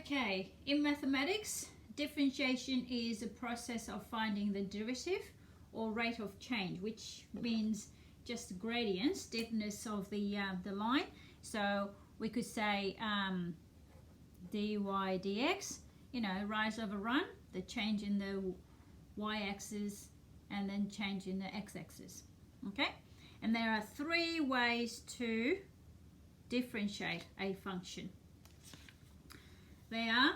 Okay, in mathematics, differentiation is a process of finding the derivative or rate of change, which means just gradients, stiffness of the line. So we could say dy dx, rise over run, the change in the y-axis and then change in the x-axis. Okay, and there are three ways to differentiate a function. They are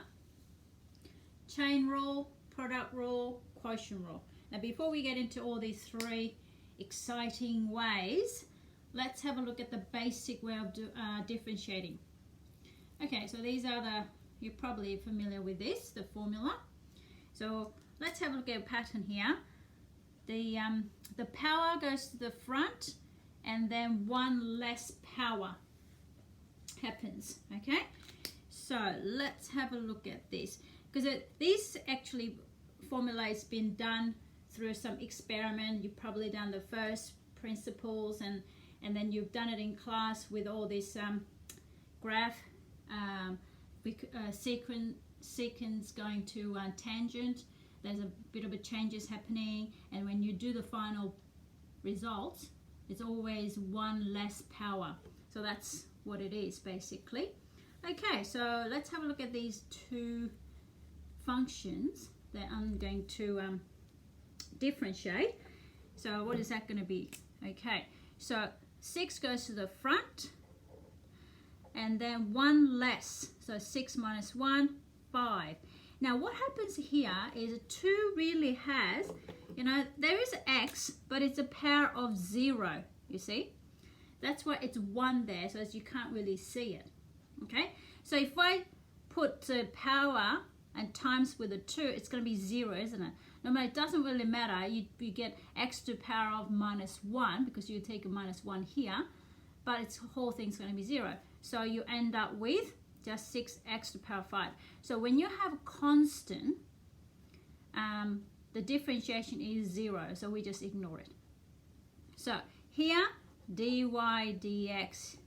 chain rule, product rule, quotient rule. Now before we get into all these three exciting ways, let's have a look at the basic way of differentiating. Okay, so these are you're probably familiar with this, the formula. So let's have a look at a pattern here. The power goes to the front and then one less power happens, okay? So let's have a look at this, because this actually formula has been done through some experiment. You've probably done the first principles and then you've done it in class with all this graph, sequence going to tangent. There's a bit of a changes happening, and when you do the final results, it's always one less power. So that's what it is basically. Okay, so let's have a look at these two functions that I'm going to differentiate. So what is that going to be? Okay, so 6 goes to the front and then 1 less. So 6 minus 1, 5. Now what happens here is 2 really has, there is x, but it's a power of 0, you see? That's why it's 1 there, so as you can't really see it. Okay, so if I put the power and times with a 2, it's going to be 0, isn't it? No matter, it doesn't really matter. You get x to the power of minus 1 because you take a minus 1 here, but its whole thing's going to be 0. So you end up with just 6x to the power 5. So when you have a constant, the differentiation is 0, so we just ignore it. So here, dy dx.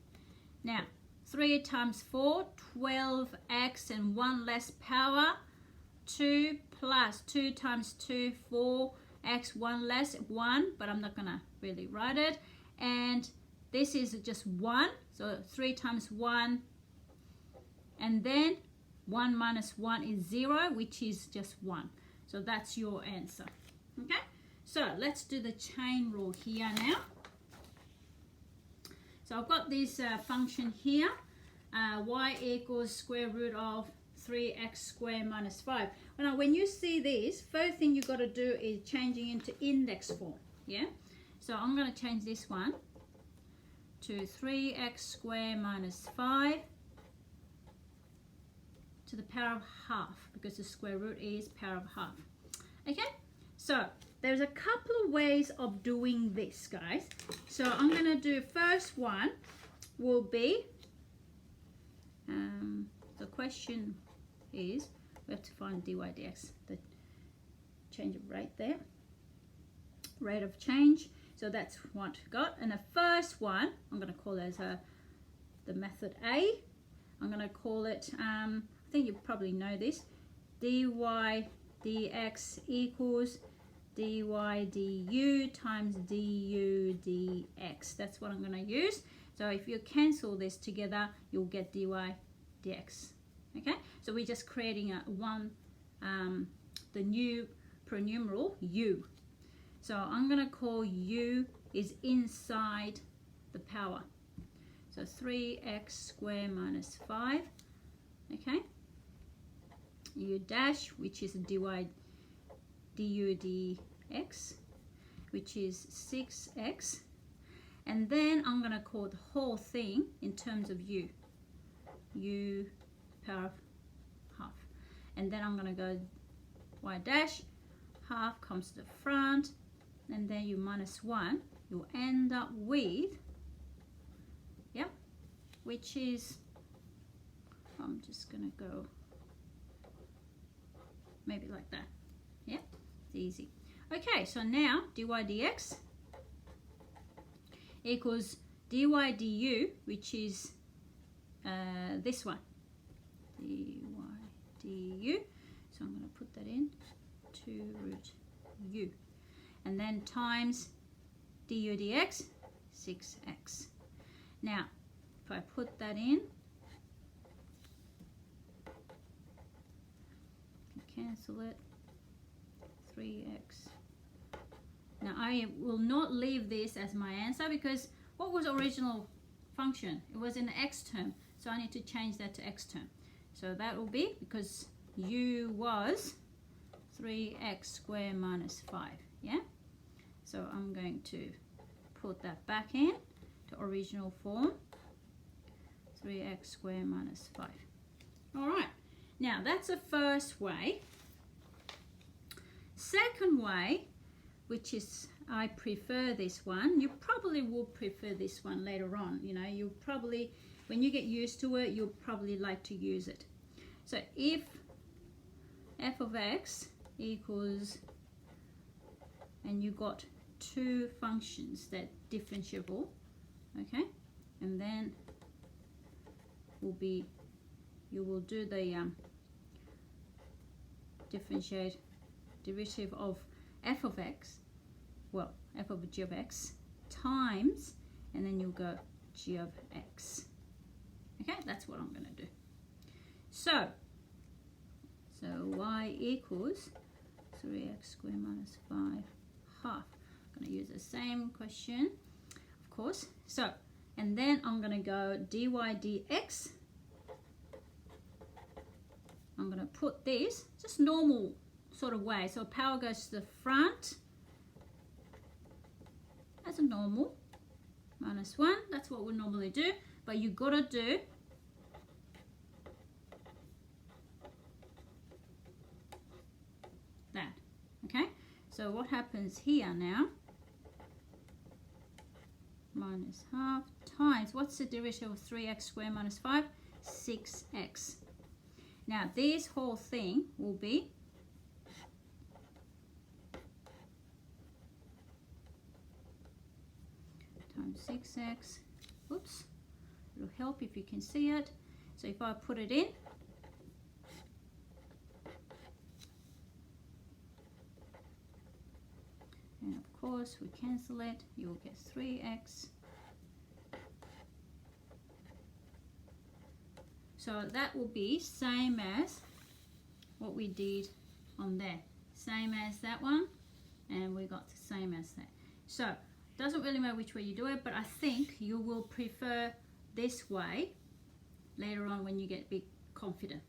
Now 3 times 4, 12x and 1 less power, 2 plus 2 times 2, 4x, 1 less, 1, but I'm not going to really write it. And this is just 1, so 3 times 1, and then 1 minus 1 is 0, which is just 1. So that's your answer. Okay, so let's do the chain rule here now. So I've got this function here, y equals square root of 3x squared minus 5. Now when you see this, first thing you've got to do is changing into index form. Yeah, so I'm going to change this one to 3x squared minus 5 to the power of half, because the square root is power of half. Okay, so there's a couple of ways of doing this, guys. So I'm going to do, first one will be, the question is, we have to find dy dx, the change of rate there, rate of change. So that's what we got. And the first one, I'm going to call it as the method A. I'm going to call it, I think you probably know this, dy dx equals dy du times du dx. That's what I'm going to use. So if you cancel this together, you'll get dy dx. Okay, so we're just creating the new pronumeral u. So I'm going to call u is inside the power. So 3x squared minus 5. Okay, u dash, which is dy du dx, which is 6x, and then I'm going to call the whole thing in terms of u power of half, and then I'm going to go y dash, half comes to the front, and then you minus 1, you'll end up with, yep, which is, I'm just going to go maybe like that. Yeah, it's easy. Okay, so now dy dx equals dy du, which is this one, dy du. So I'm going to put that in, 2 root u. And then times du dx, 6x. Now, if I put that in, cancel it, 3x. Now I will not leave this as my answer because what was original function? It was in the x term, so I need to change that to x term. So that will be, because u was 3x squared minus 5, yeah? So I'm going to put that back in to original form, 3x squared minus 5. All right, now that's the first way. Second way, which is, I prefer this one. You probably will prefer this one later on. You know, you'll probably, when you get used to it, you'll probably like to use it. So if f of x equals, and you got two functions that differentiable, okay, and then will be, you will do the derivative of f of x, well, f of g of x times, and then you'll go g of x. Okay, that's what I'm going to do. So y equals 3x squared minus 5 half. I'm going to use the same question, of course. So, and then I'm going to go dy dx. I'm going to put this just normal sort of way. So power goes to the front as a normal, minus 1. That's what we normally do. But you got to do that. Okay? So what happens here now? Minus half times, what's the derivative of 3x squared minus 5? 6x. Now this whole thing will be times 6x. Oops, it'll help if you can see it. So if I put it in, and of course we cancel it, you will get 3x. So that will be same as what we did on there. Same as that one, and we got the same as that. So doesn't really matter which way you do it, but I think you will prefer this way later on when you get a bit confident.